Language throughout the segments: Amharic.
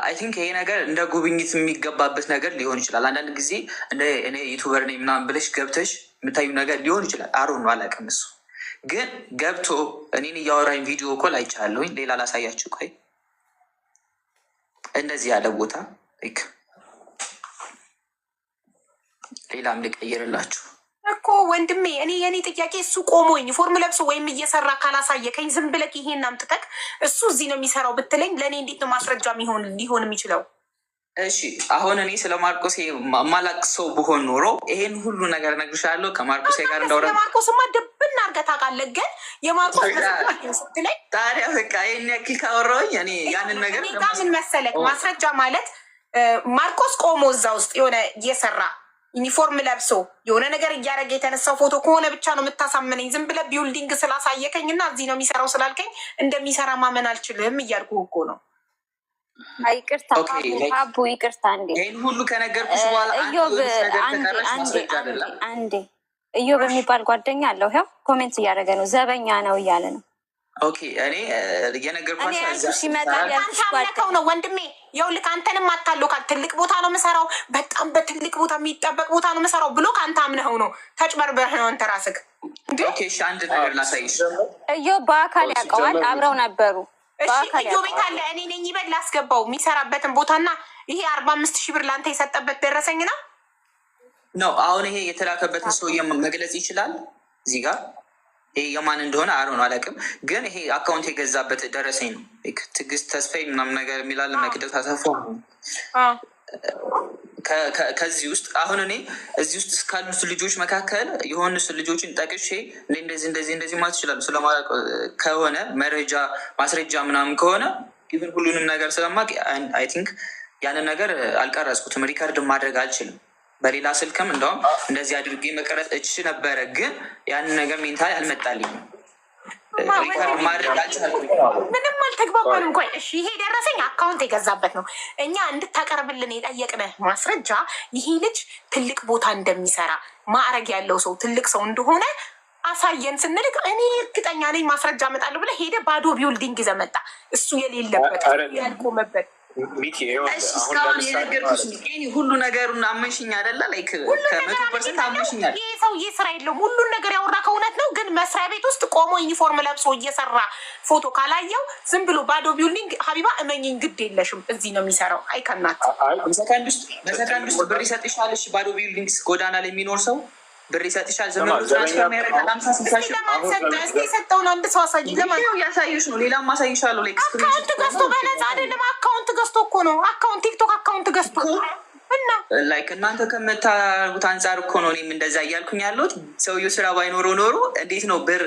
አይ ቲንክ ይሄ ነገር እንደ ጉብኝት የሚገባበት ነገር ሊሆን ይችላል። አንዳንድ ጊዜ እንደ እኔ ዩቱበር ነኝ ምናምን ብለሽ ገብተሽ የምታዩ ነገር ሊሆን ይችላል። አሮ ነው አላውቅም። እሱ ግን ገብቶ እኔን እያወራኝ ቪዲዮ ኮል አይቻለሁኝ። ሌላ ላሳያችሁ። ቆይ እንደዚህ ያለ ቦታ ሌላም ልቀይርላችሁ እኮ ወንድሜ። እኔ የኔ ጥያቄ እሱ ቆሞ ዩኒፎርም ለብሶ ወይም እየሰራ ካላሳየከኝ ዝም ብለህ ይሄን አምጥተህ እሱ እዚህ ነው የሚሰራው ብትለኝ ለእኔ እንዴት ነው ማስረጃ ሊሆን የሚችለው? እሺ አሁን እኔ ስለ ማርቆስ ማላቅ ሰው ብሆን ኖሮ ይሄን ሁሉ ነገር እነግርሻለሁ። ከማርቆስ ጋር እንዳወራ ማርቆስማ ደብና አድርገህ ታውቃለህ። ግን የማርቆስ ስትለኝ ታዲያ በቃ ይሄን ያክል ካወራሁኝ እኔ ያንን ነገር ምን መሰለህ ማስረጃ ማለት ማርቆስ ቆሞ እዛ ውስጥ የሆነ እየሰራ ዩኒፎርም ለብሶ የሆነ ነገር እያደረገ የተነሳው ፎቶ ከሆነ ብቻ ነው የምታሳምነኝ። ዝም ብለህ ቢውልዲንግ ስላሳየከኝ እና እዚህ ነው የሚሰራው ስላልከኝ እንደሚሰራ ማመን አልችልም እያልኩ እኮ ነው። ይቅርታ አቡ ይቅርታ። ይህን ሁሉ ከነገርኩሽ በኋላ አንዴ እዮብ የሚባል ጓደኛ አለው። ያው ኮሜንት እያደረገ ነው፣ ዘበኛ ነው እያለ ነው። ኦኬ እኔ እየነገርኳቸው ሲመጣው ነው ወንድሜ። ይኸውልህ አንተንም አታሎካል። ትልቅ ቦታ ነው የምሰራው፣ በጣም በትልቅ ቦታ የሚጠበቅ ቦታ ነው የምሰራው ብሎ ከአንተ አምነኸው ነው። ተጭበርበረህ ነው አንተ ራስህ። አንድ ነገር ላሳይሽ። እዮብ በአካል ያውቀዋል፣ አብረው ነበሩ። እዮብ ቤት አለ። እኔ ነኝ ይበል ላስገባው የሚሰራበትን ቦታና ይሄ 45,000 ብር ለአንተ የሰጠበት ደረሰኝ ነው። አሁን ይሄ የተላከበትን ሰውዬ መግለጽ ይችላል እዚህ ጋር። ይሄ የማን እንደሆነ አሮ ነው አላውቅም፣ ግን ይሄ አካውንት የገዛበት ደረሰኝ ነው። ትዕግስት ተስፋዬ ምናምን ነገር የሚላለ መቅደስ አሰፋ። ከዚህ ውስጥ አሁን እኔ እዚህ ውስጥ እስካሉት ልጆች መካከል የሆኑ ልጆችን ጠቅሼ እንደዚህ ማለት ይችላሉ። ስለማላውቅ ከሆነ መረጃ ማስረጃ ምናምን ከሆነ ግን ሁሉንም ነገር ስለማውቅ አይ ቲንክ ያንን ነገር አልቀረጽኩትም፣ ሪከርድ ማድረግ አልችልም። በሌላ ስልክም እንደውም እንደዚህ አድርጌ መቀረጽ እችል ነበረ፣ ግን ያንን ነገር ሜንታል አልመጣልኝም። ምንም አልተግባባንም። ቆይ እሺ፣ ይሄ ደረሰኝ አካውንት የገዛበት ነው። እኛ እንድታቀርብልን የጠየቅንህ ማስረጃ ይሄ ልጅ ትልቅ ቦታ እንደሚሰራ ማዕረግ ያለው ሰው ትልቅ ሰው እንደሆነ አሳየን ስንልክ እኔ እርግጠኛ ነኝ ማስረጃ እመጣለሁ ብለህ ሄደህ ባዶ ቢውልዲንግ ይዘህ መጣ። እሱ የሌለበት ያልቆመበት ሁሉ ነገሩን አመንሽኝ አይደለ? ከ100% አመንሽኛል። ይህ ሰውዬ ስራ የለውም። ሁሉን ነገር ያወራ ከእውነት ነው። ግን መስሪያ ቤት ውስጥ ቆሞ ዩኒፎርም ለብሶ እየሰራ ፎቶ ካላየው ዝም ብሎ ባዶ ቢውልዲንግ ሀቢባ እመኝኝ፣ ግድ የለሽም እዚህ ነው የሚሰራው። አይከናት በሰከንድ ውስጥ ብር ይሰጥሻል። ባዶ ቢውልዲንግ ጎዳና ላይ የሚኖር ሰው ብር ይሰጥሻል። ዘመኑ ትራንስፈር የሚያደርጋል። 50 የሰጠውን አንድ ሰው አሳይ። ያሳዩሽ ነው። ሌላም ማሳይሻለሁ። አካውንት ገዝቶ በነፃ አይደለም፣ አካውንት ገዝቶ እኮ ነው። አካውንት ቲክቶክ አካውንት ገዝቶ እና እናንተ ከምታደርጉት አንጻር እኮ ነው እኔም እንደዛ እያልኩኝ ያለሁት። ሰውዬው ስራ ባይኖረው ኖሮ እንዴት ነው ብር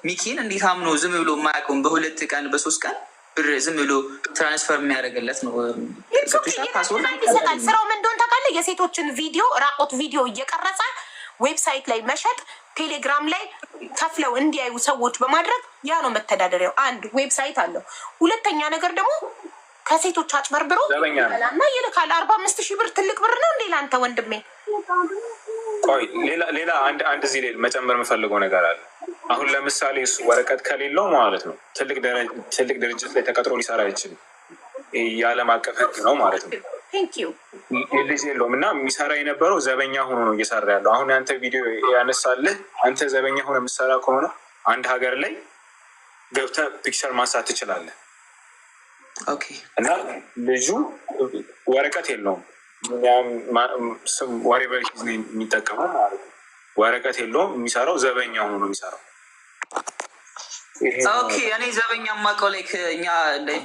ሚኪን እንዴት አምኖ ዝም ብሎ የማያውቀውን በ2 ቀን በ3 ቀን ብር ዝም ብሎ ትራንስፈር የሚያደርግለት ነው? ይሰጣል። ስራው ምን እንደሆነ ታውቃለህ? የሴቶችን ቪዲዮ ራቆት ቪዲዮ እየቀረጸ ዌብሳይት ላይ መሸጥ፣ ቴሌግራም ላይ ከፍለው እንዲያዩ ሰዎች በማድረግ ያ ነው መተዳደሪያው። አንድ ዌብሳይት አለው። ሁለተኛ ነገር ደግሞ ከሴቶች አጭበርብሮ እና ይልካል። 45,000 ብር ትልቅ ብር ነው እንዴ ለአንተ ወንድሜ? ቆይ ሌላ አንድ እዚህ ሌላ መጨመር የምፈልገው ነገር አለ። አሁን ለምሳሌ እሱ ወረቀት ከሌለው ማለት ነው ትልቅ ድርጅት ላይ ተቀጥሮ ሊሰራ አይችልም። የዓለም አቀፍ ሕግ ነው ማለት ነው። ልጅ የለውም እና የሚሰራ የነበረው ዘበኛ ሆኖ ነው እየሰራ ያለው። አሁን ያንተ ቪዲዮ ያነሳልህ አንተ ዘበኛ ሆነ የምሰራ ከሆነ አንድ ሀገር ላይ ገብተህ ፒክቸር ማንሳት ትችላለህ። እና ልጁ ወረቀት የለውም፣ ዋሬቨር የሚጠቀመው ማለት ነው። ወረቀት የለውም፣ የሚሰራው ዘበኛ ሆኖ ነው የሚሰራው። እኔ ዘበኛ የማውቀው ላይ እኛ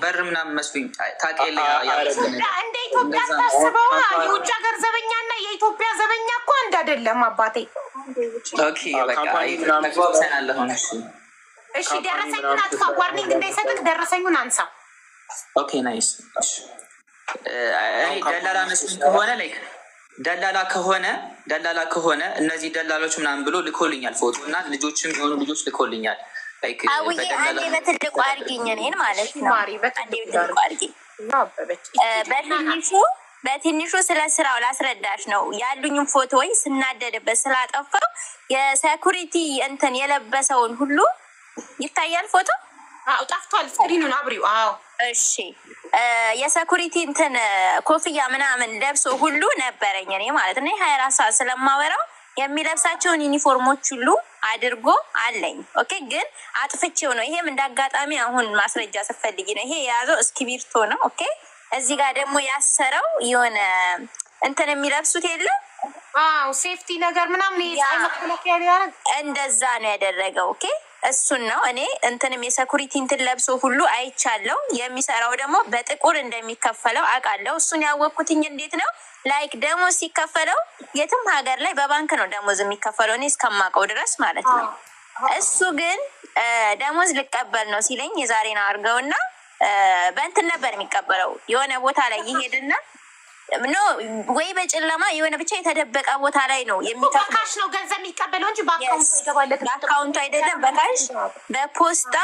በር ምናምን መስሉኝ ታውቂያለሽ። እንደ ኢትዮጵያ ታስበው የውጭ ሀገር ዘበኛ እና የኢትዮጵያ ዘበኛ እኮ አንድ አይደለም አባቴ። እሺ ደረሰኙን አጥፋ፣ ዋርኒንግ እንዳይሰጥቅ ደረሰኙን አንሳ። ናይስ። ደላላ መስሉኝ ከሆነ ላይ ደላላ ከሆነ እነዚህ ደላሎች ምናምን ብሎ ልኮልኛል ፎቶ እና ልጆችም የሆኑ ልጆች ልኮልኛል። አውዬ አንዴ በትልቁ አድርጊኝ እኔን ማለት ነው። አንዴ በትልቁ አድርጊኝ። በትንሹ ስለ ስራው ላስረዳሽ ነው። ያሉኝም ፎቶ ወይ ስናደድበት ስላጠፋው የሴኩሪቲ እንትን የለበሰውን ሁሉ ይታያል ፎቶ። ጠፍቷል። ስክሪኑን አብሪው። እሺ የሰኩሪቲ እንትን ኮፍያ ምናምን ለብሶ ሁሉ ነበረኝ እኔ ማለት ነው። 24 ሰዓት ስለማወራው የሚለብሳቸውን ዩኒፎርሞች ሁሉ አድርጎ አለኝ። ኦኬ ግን አጥፍቼው ነው። ይሄም እንዳጋጣሚ አሁን ማስረጃ ስፈልጊ ነው። ይሄ የያዘው እስክሪብቶ ነው። ኦኬ እዚህ ጋር ደግሞ ያሰረው የሆነ እንትን የሚለብሱት የለም ሴፍቲ ነገር ምናምን እንደዛ ነው ያደረገው። ኦኬ እሱን ነው እኔ እንትንም የሰኩሪቲ እንትን ለብሶ ሁሉ አይቻለው። የሚሰራው ደግሞ በጥቁር እንደሚከፈለው አውቃለሁ። እሱን ያወቅኩትኝ እንዴት ነው ላይክ ደሞዝ ሲከፈለው የትም ሀገር ላይ በባንክ ነው ደሞዝ የሚከፈለው እኔ እስከማውቀው ድረስ ማለት ነው። እሱ ግን ደሞዝ ልቀበል ነው ሲለኝ የዛሬን አድርገውና በእንትን ነበር የሚቀበለው የሆነ ቦታ ላይ ይሄድና ኖ ወይ በጨለማ የሆነ ብቻ የተደበቀ ቦታ ላይ ነው የሚከፍለው። በካሽ ነው ገንዘብ የሚቀበለው እንጂ በአካውንቱ አይደለም። በካሽ በፖስታ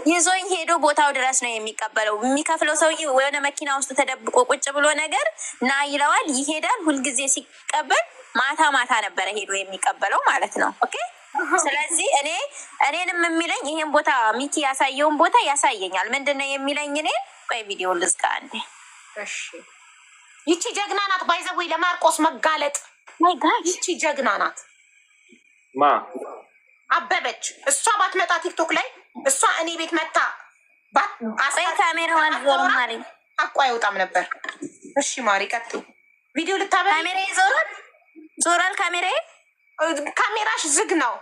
ይዞኝ ሄዶ ቦታው ድረስ ነው የሚቀበለው። የሚከፍለው ሰውዬ የሆነ መኪና ውስጥ ተደብቆ ቁጭ ብሎ ነገር ና ይለዋል፣ ይሄዳል። ሁልጊዜ ሲቀበል ማታ ማታ ነበረ ሄዶ የሚቀበለው ማለት ነው። ኦኬ ስለዚህ እኔንም የሚለኝ ይሄን ቦታ ሚኪ ያሳየውን ቦታ ያሳየኛል። ምንድነው የሚለኝ? እኔ ቆይ ቪዲዮ ልዝጋ አንዴ። እሺ ይቺ ጀግና ናት። ባይዘዌ ለማርቆስ መጋለጥ ይቺ ጀግና ናት። ማ አበበች። እሷ ባትመጣ ቲክቶክ ላይ እሷ እኔ ቤት መታ ካሜራዋን ዞር ማሪ አቋ አይወጣም ነበር። እሺ ማሪ ቀጥይ። ቪዲዮ ልታበሪ ካሜራ ዞራል። ካሜራሽ ዝግ ነው።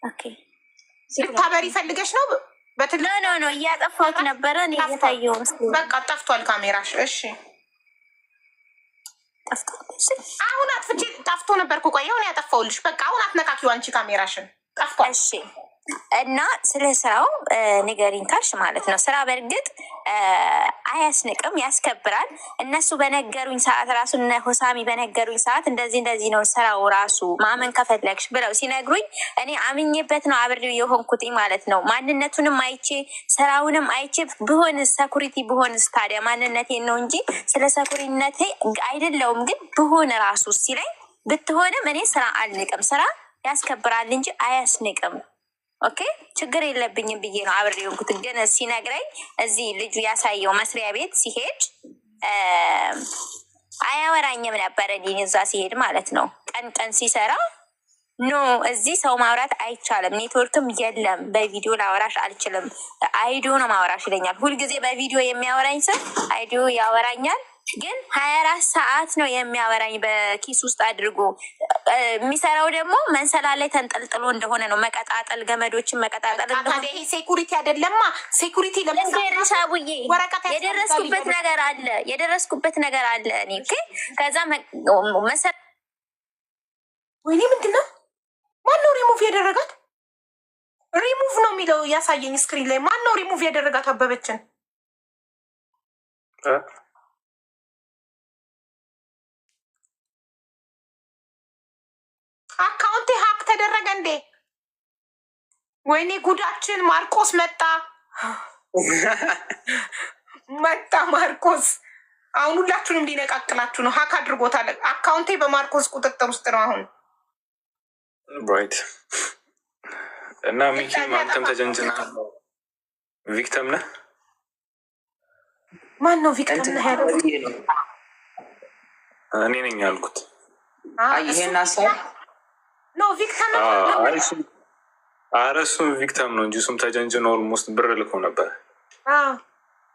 ኦኬ ልታበሪ ፈልገሽ ነው? ኖ እያጠፋሁት ነበረ እኔ እየታየው በቃ ጠፍቷል ካሜራሽ። እሺ አሁን አጥፍቼ ጠፍቶ ነበር እኮ ቆይ አሁን ያጠፋውልሽ። በቃ አሁን አትነካኪው አንቺ ካሜራሽን ጠፍቷል። እሺ እና ስለ ስራው ንገሪኝ ካልሽ ማለት ነው። ስራ በእርግጥ አያስንቅም፣ ያስከብራል። እነሱ በነገሩኝ ሰዓት ራሱ እነ ሆሳሚ በነገሩኝ ሰዓት እንደዚህ ነው ስራው ራሱ ማመን ከፈለግሽ ብለው ሲነግሩኝ እኔ አምኜበት ነው አብሬው የሆንኩትኝ ማለት ነው። ማንነቱንም አይቼ ስራውንም አይቼ ብሆንስ ሰኩሪቲ ብሆንስ ታዲያ ማንነቴን ነው እንጂ ስለ ሰኩሪነቴ አይደለውም። ግን ብሆን ራሱ ሲለኝ ብትሆንም እኔ ስራ አልንቅም። ስራ ያስከብራል እንጂ አያስንቅም። ኦኬ ችግር የለብኝም ብዬ ነው አብሬ የሆንኩት። ግን ሲነግረኝ እዚህ ልጁ ያሳየው መስሪያ ቤት ሲሄድ አያወራኝም ነበር እኔ እዛ ሲሄድ ማለት ነው። ቀን ሲሰራ ኖ እዚህ ሰው ማውራት አይቻልም፣ ኔትወርክም የለም፣ በቪዲዮ ላወራሽ አልችልም፣ አይዲዮ ነው ማውራሽ ይለኛል። ሁልጊዜ በቪዲዮ የሚያወራኝ ሰው አይዲዮ ያወራኛል። ግን 24 ሰዓት ነው የሚያወራኝ በኪስ ውስጥ አድርጎ። የሚሰራው ደግሞ መንሰላል ላይ ተንጠልጥሎ እንደሆነ ነው። መቀጣጠል፣ ገመዶችን መቀጣጠል እንደሆነ። ይሄ ሴኩሪቲ አይደለማ። ሴኩሪቲ ለምሳሌ የደረስኩበት ነገር አለ እኔ ከዛ ወይኔ ምንድነው? ማነው ሪሙቭ ያደረጋት? ሪሙቭ ነው የሚለው ያሳየኝ ስክሪን ላይ። ማነው ሪሙቭ ያደረጋት አበበችን? አካውንቴ ሀክ ተደረገ እንዴ? ወይኔ ጉዳችን! ማርቆስ መጣ ማርቆስ አሁን ሁላችሁንም ሊነቃቅላችሁ ነው። ሀክ አድርጎታል። አካውንቴ በማርቆስ ቁጥጥር ውስጥ ነው አሁን። ራይት እና ሚኪም አንተም ተጀንጅና ቪክተም ነህ። ማን ነው ቪክተም ነህ ያለው? እኔ ነኝ ያልኩት። ይሄን ሀሳብ ኖ ቪክተም እሱም ቪክተም ነው እንጂ እሱም ተጀንጅኖ ኦልሞስት ብር ልኮ ነበር።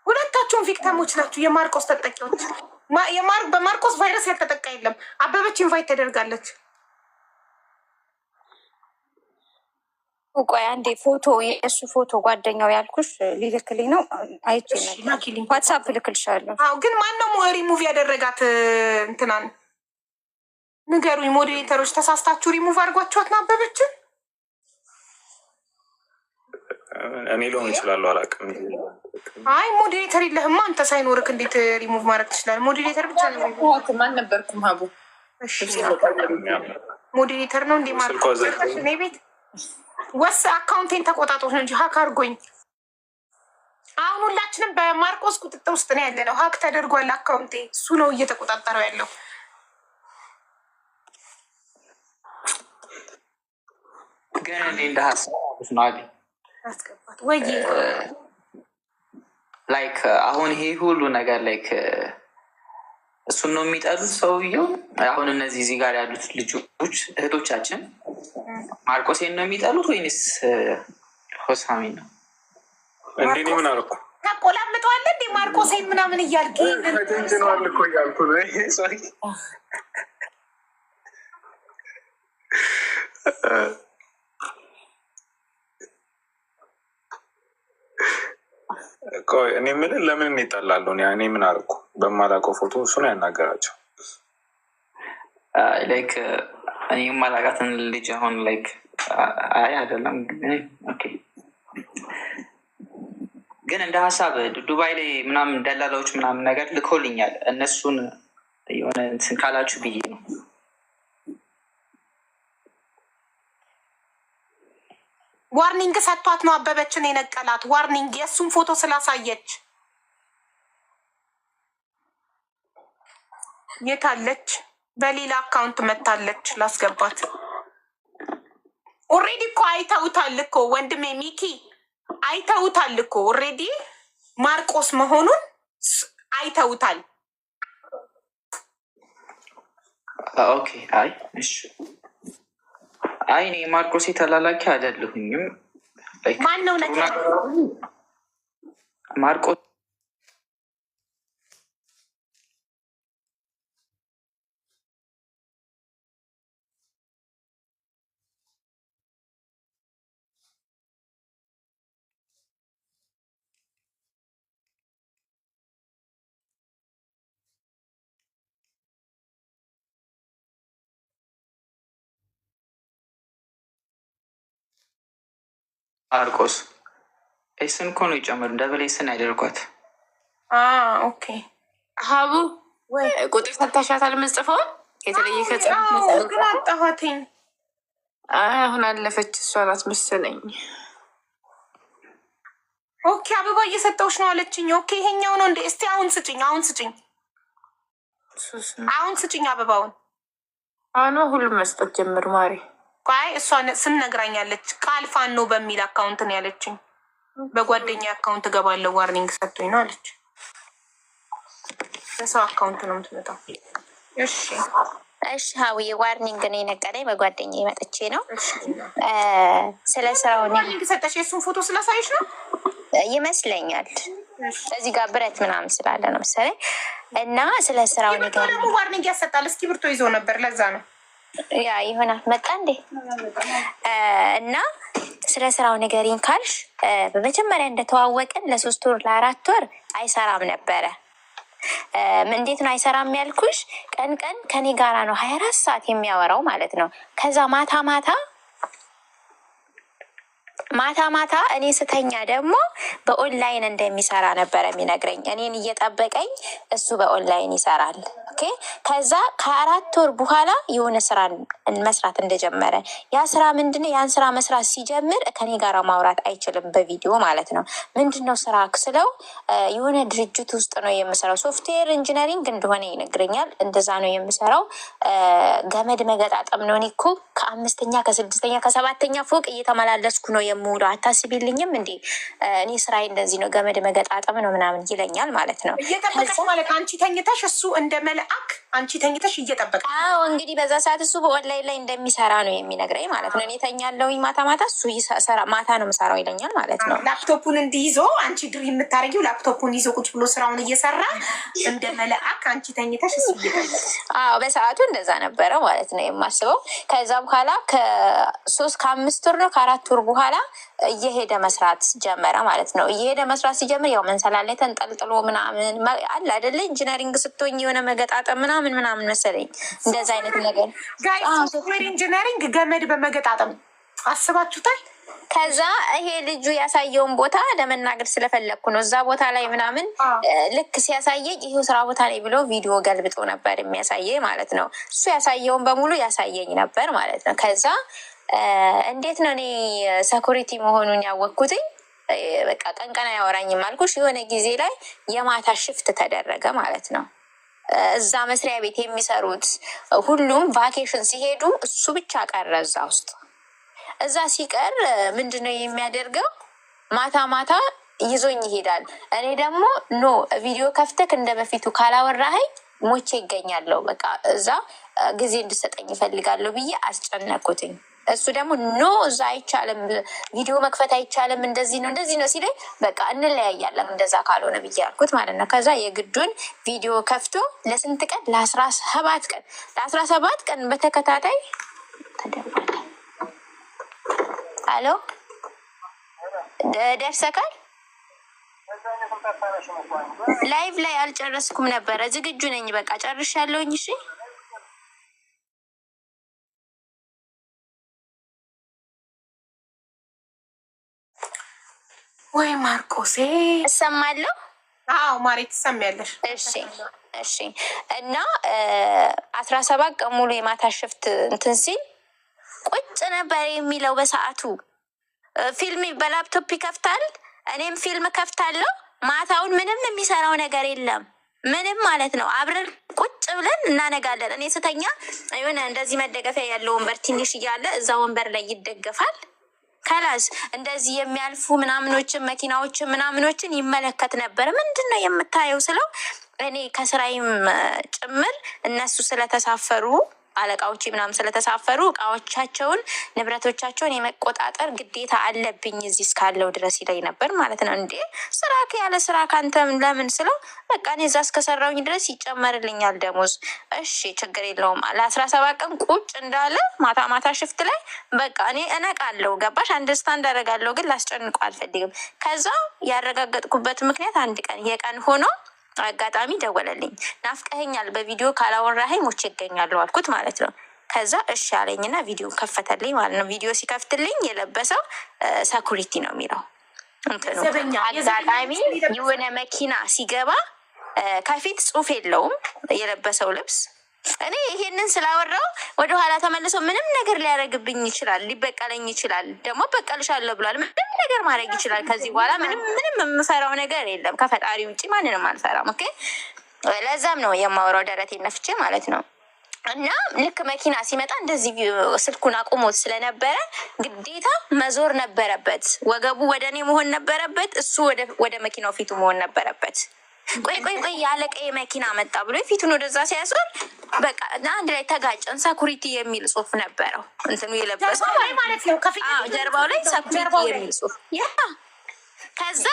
ሁለታችሁም ቪክተሞች ናችሁ፣ የማርቆስ ተጠቂዎች። በማርቆስ ቫይረስ ያልተጠቃ የለም። አበበች ኢንቫይት ተደርጋለች። ቆይ አንዴ ፎቶ የእሱ ፎቶ ጓደኛው ያልኩሽ ሊልክልኝ ነው። አይቼ ዋትሳፕ ልክልሻለሁ። ግን ማነው ሪሙቭ ያደረጋት? እንትናን ንገሩኝ ሞዴሬተሮች። ተሳስታችሁ ሪሙቭ አድርጓችኋት ነው አበበችን? እኔ ሊሆን ይችላሉ፣ አላውቅም። አይ ሞዴሬተር የለህማ አንተ። ሳይኖርክ እንዴት ሪሙቭ ማድረግ ትችላለህ? ሞዴሬተር ብቻ ነው። ማን ነበርኩም? ሀቡ ሞዴሬተር ነው እንዴ? ማለት እኔ ቤት ወስ አካውንቴን ተቆጣጦት ነው እንጂ ሀክ አድርጎኝ። አሁን ሁላችንም በማርቆስ ቁጥጥር ውስጥ ነው ያለ ነው። ሀክ ተደርጓል አካውንቴ። እሱ ነው እየተቆጣጠረው ያለው። ግን እኔ እንደ ሀሳብ ነው አስገባት ወይ ላይክ አሁን ይሄ ሁሉ ነገር ላይክ እሱን ነው የሚጠሉት ሰውየው። አሁን እነዚህ እዚህ ጋር ያሉት ልጆች እህቶቻችን ማርቆሴን ነው የሚጠሉት ወይንስ ሆሳሚ ነው? እንዴ ምን አልኩ? ታቆላምጠዋለ እንዴ ማርቆሴን ምናምን እያልክ ተንጅነዋል እኮ እያልኩ ነው። ቆይ እኔ ምን ለምን ይጠላለሁ? እኔ ምን አልኩ? በማላውቀው ፎቶ እሱን ያናገራቸው ላይክ እኔ የማላውቃትን ልጅ አሁን ላይክ አይ አይደለም ግን እንደ ሀሳብ ዱባይ ላይ ምናምን ደላላዎች ምናምን ነገር ልኮልኛል። እነሱን የሆነ እንትን ካላችሁ ብዬ ነው። ዋርኒንግ ሰጥቷት ነው አበበችን የነቀላት። ዋርኒንግ የእሱን ፎቶ ስላሳየች። የታለች? በሌላ አካውንት መታለች። ላስገባት። ኦሬዲ እኮ አይተውታል እኮ ወንድሜ ሚኪ አይተውታል እኮ ኦሬዲ ማርቆስ መሆኑን አይተውታል። ኦኬ አይ እሺ አይ እኔ ማርቆስ ተላላኪ አይደለሁኝም። ማን ነው ነገር ማርቆስ ማርቆስ ኤስን እኮ ነው ይጨምር ደብል ኤስን ያደርጓት። ኦኬ ሀቡ ቁጥር ሰታሻታል ምጽፈውን የተለየ ግን አጣኋትኝ። አሁን አለፈች። እሷ ናት መሰለኝ። ኦኬ አበባ እየሰጠውሽ ነው አለችኝ። ኦኬ ይሄኛው ነው እንዴ? እስቲ አሁን ስጭኝ፣ አሁን ስጭኝ፣ አሁን ስጭኝ አበባውን። አሁን ሁሉም መስጠት ጀምር ማሪ። አይ እሷ ስም ነግራኛለች። ካልፋን ነው በሚል አካውንት ነው ያለችኝ። በጓደኛ አካውንት እገባለሁ ዋርኒንግ ሰጥቶኝ ነው አለች። በሰው አካውንት ነው የምትመጣው። እሺ እሺ ሀዊ ዋርኒንግ ነው የነቀለኝ። በጓደኛ መጥቼ ነው ስለ ስራው ዋርኒንግ ሰጠሽ። የእሱን ፎቶ ስላሳይሽ ነው ይመስለኛል። እዚህ ጋር ብረት ምናምን ስላለ ነው መሰለኝ። እና ስለ ስራው ነገር ደግሞ ዋርኒንግ ያሰጣል። እስክሪብቶ ይዞ ነበር፣ ለዛ ነው ያ ይሆናል መጣ እንዴ። እና ስለ ስራው ንገሪኝ ካልሽ በመጀመሪያ እንደተዋወቅን ለ3 ወር ለ4 ወር አይሰራም ነበረ። እንዴት ነው አይሰራም ያልኩሽ? ቀን ቀን ከኔ ጋራ ነው 24 ሰዓት የሚያወራው ማለት ነው። ከዛ ማታ ማታ እኔ ስተኛ ደግሞ በኦንላይን እንደሚሰራ ነበረ የሚነግረኝ። እኔን እየጠበቀኝ እሱ በኦንላይን ይሰራል። ኦኬ ከዛ ከ4 ወር በኋላ የሆነ ስራ መስራት እንደጀመረ ያ ስራ ምንድነው? ያን ስራ መስራት ሲጀምር ከኔ ጋር ማውራት አይችልም በቪዲዮ ማለት ነው። ምንድነው ስራ ስለው የሆነ ድርጅት ውስጥ ነው የምሰራው፣ ሶፍትዌር ኢንጂነሪንግ እንደሆነ ይነግረኛል። እንደዛ ነው የምሰራው። ገመድ መገጣጠም ነው። እኔ እኮ ከ5ኛ ከ6ኛ ከ7ኛ ፎቅ እየተመላለስኩ ነው የምውለው። አታስቢልኝም እንዴ? እኔ ስራዬ እንደዚህ ነው፣ ገመድ መገጣጠም ነው ምናምን ይለኛል ማለት ነው። እየጠበቀሽ ማለት አንቺ ተኝተሽ እሱ እንደ መልአክ አንቺ ተኝተሽ እየጠበቀ። አዎ እንግዲህ በዛ ሰዓት እሱ በኦንላይን ላይ እንደሚሰራ ነው የሚነግረኝ ማለት ነው። እኔ ተኛለሁኝ ማታ ማታ፣ እሱ ማታ ነው የምሰራው ይለኛል ማለት ነው። ላፕቶፑን እንዲይዞ አንቺ ድር የምታደርጊው ላፕቶፑን ይዞ ቁጭ ብሎ ስራውን እየሰራ እንደ መልአክ አንቺ ተኝተሽ እሱ እየጠበቀ። አዎ በሰዓቱ እንደዛ ነበረ ማለት ነው የማስበው። ከዛ በኋላ ከ3 ከ5 ወር ነው ከ4 ወር በኋላ እየሄደ መስራት ጀመረ ማለት ነው። እየሄደ መስራት ሲጀምር ያው መንሰላል ላይ ተንጠልጥሎ ምናምን አለ አይደለ? ኢንጂነሪንግ ስትሆኝ የሆነ መገጣጠም ምናምን መሰለኝ እንደዛ አይነት ነገር። ሶፍትዌር ኢንጂነሪንግ ገመድ በመገጣጠም አስባችሁታል? ከዛ ይሄ ልጁ ያሳየውን ቦታ ለመናገር ስለፈለግኩ ነው። እዛ ቦታ ላይ ምናምን ልክ ሲያሳየኝ ይሄው ስራ ቦታ ላይ ብሎ ቪዲዮ ገልብጦ ነበር የሚያሳየኝ ማለት ነው። እሱ ያሳየውን በሙሉ ያሳየኝ ነበር ማለት ነው። ከዛ እንዴት ነው እኔ ሰኩሪቲ መሆኑን ያወቅኩትኝ? በቃ ቀን ቀን አያወራኝም አልኩሽ። የሆነ ጊዜ ላይ የማታ ሽፍት ተደረገ ማለት ነው። እዛ መስሪያ ቤት የሚሰሩት ሁሉም ቫኬሽን ሲሄዱ እሱ ብቻ ቀረ እዛ ውስጥ። እዛ ሲቀር ምንድነው የሚያደርገው? ማታ ማታ ይዞኝ ይሄዳል። እኔ ደግሞ ኖ ቪዲዮ ከፍተክ እንደ በፊቱ ካላወራኸኝ ሞቼ ይገኛለሁ፣ በቃ እዛ ጊዜ እንድሰጠኝ ይፈልጋለሁ ብዬ አስጨነኩትኝ። እሱ ደግሞ ኖ እዛ አይቻልም፣ ቪዲዮ መክፈት አይቻልም፣ እንደዚህ ነው ሲለኝ በቃ እንለያያለን እንደዛ ካልሆነ ብዬ ያልኩት ማለት ነው። ከዛ የግዱን ቪዲዮ ከፍቶ ለስንት ቀን? ለ17 ቀን በተከታታይ ተደባለ። አሎ ደርሰካል? ላይቭ ላይ አልጨረስኩም ነበረ፣ ዝግጁ ነኝ፣ በቃ ጨርሻለሁኝ። እሺ ወይ ማርቆሴ እሰማለሁ። አዎ ማሬ ትሰሚያለሽ? እሺ እና 17 ቀን ሙሉ የማታ ሽፍት እንትን ሲል ቁጭ ነበር የሚለው። በሰዓቱ ፊልም በላፕቶፕ ይከፍታል፣ እኔም ፊልም ከፍታለሁ። ማታውን ምንም የሚሰራው ነገር የለም፣ ምንም ማለት ነው። አብረን ቁጭ ብለን እናነጋለን። እኔ ስተኛ የሆነ እንደዚህ መደገፊያ ያለው ወንበር ትንሽ እያለ እዛ ወንበር ላይ ይደገፋል። ከላስ እንደዚህ የሚያልፉ ምናምኖችን መኪናዎችን ምናምኖችን ይመለከት ነበር። ምንድን ነው የምታየው ስለው እኔ ከስራዬም ጭምር እነሱ ስለተሳፈሩ አለቃዎች ምናምን ስለተሳፈሩ እቃዎቻቸውን ንብረቶቻቸውን የመቆጣጠር ግዴታ አለብኝ እዚህ እስካለው ድረስ ይለኝ ነበር ማለት ነው። እንዴ ስራ ያለ ስራ ካንተም ለምን ስለው በቃ እኔ እዛ እስከሰራውኝ ድረስ ይጨመርልኛል ደሞዝ። እሺ ችግር የለውም። ለ17 ቀን ቁጭ እንዳለ ማታ ሽፍት ላይ በቃ እኔ እነቃለሁ። ገባሽ? አንደርስታንድ አደርጋለሁ፣ ግን ላስጨንቀው አልፈልግም። ከዛ ያረጋገጥኩበት ምክንያት አንድ ቀን የቀን ሆኖ አጋጣሚ ደወለልኝ። ናፍቀኸኛል፣ በቪዲዮ ካላወራኸኝ ሞቼ ይገኛለሁ አልኩት ማለት ነው። ከዛ እሺ አለኝና ቪዲዮ ከፈተልኝ ማለት ነው። ቪዲዮ ሲከፍትልኝ የለበሰው ሰኩሪቲ ነው የሚለው እንትኑ። አጋጣሚ የሆነ መኪና ሲገባ ከፊት ጽሑፍ የለውም የለበሰው ልብስ። እኔ ይሄንን ስላወራው ወደኋላ ተመልሰው ምንም ነገር ሊያደርግብኝ ይችላል፣ ሊበቀለኝ ይችላል። ደግሞ በቀልሻለሁ ብሏል። ምንም ነገር ማድረግ ይችላል። ከዚህ በኋላ ምንም የምፈራው ነገር የለም። ከፈጣሪ ውጭ ማንንም አልፈራም። ኦኬ፣ ለዛም ነው የማወራው ደረቴን ነፍቼ ማለት ነው። እና ልክ መኪና ሲመጣ እንደዚህ ስልኩን አቁሞት ስለነበረ ግዴታ መዞር ነበረበት። ወገቡ ወደ እኔ መሆን ነበረበት፣ እሱ ወደ መኪናው ፊቱ መሆን ነበረበት። ቆይ ያለቀ መኪና መጣ ብሎ ፊቱን ወደዛ ሲያዞር በቃ አንድ ላይ ተጋጨን። ሰኩሪቲ የሚል ጽሑፍ ነበረው እንትኑ የለበሰው ማለት ነው። ጀርባው ላይ ሰኩሪቲ የሚል ጽሑፍ ያ። ከዛ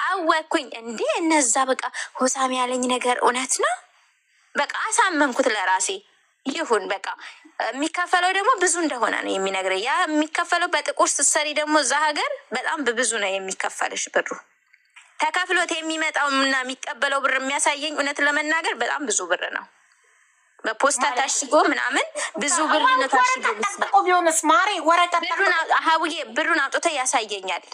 አወኩኝ እንዴ እነዛ በቃ ሆሳም ያለኝ ነገር እውነት ነው። በቃ አሳመንኩት ለራሴ። ይሁን በቃ የሚከፈለው ደግሞ ብዙ እንደሆነ ነው የሚነግረኝ። ያ የሚከፈለው በጥቁር ስትሰሪ ደግሞ እዛ ሀገር በጣም ብዙ ነው የሚከፈልሽ ብሩ። ተከፍሎት የሚመጣው እና የሚቀበለው ብር የሚያሳየኝ እውነት ለመናገር በጣም ብዙ ብር ነው። በፖስታ ታሽጎ ምናምን ብዙ ብር ነው ታሽጎ። ቢሆንስ ማሬ ወረቀት ብሩን አውጥቶ ያሳየኛል።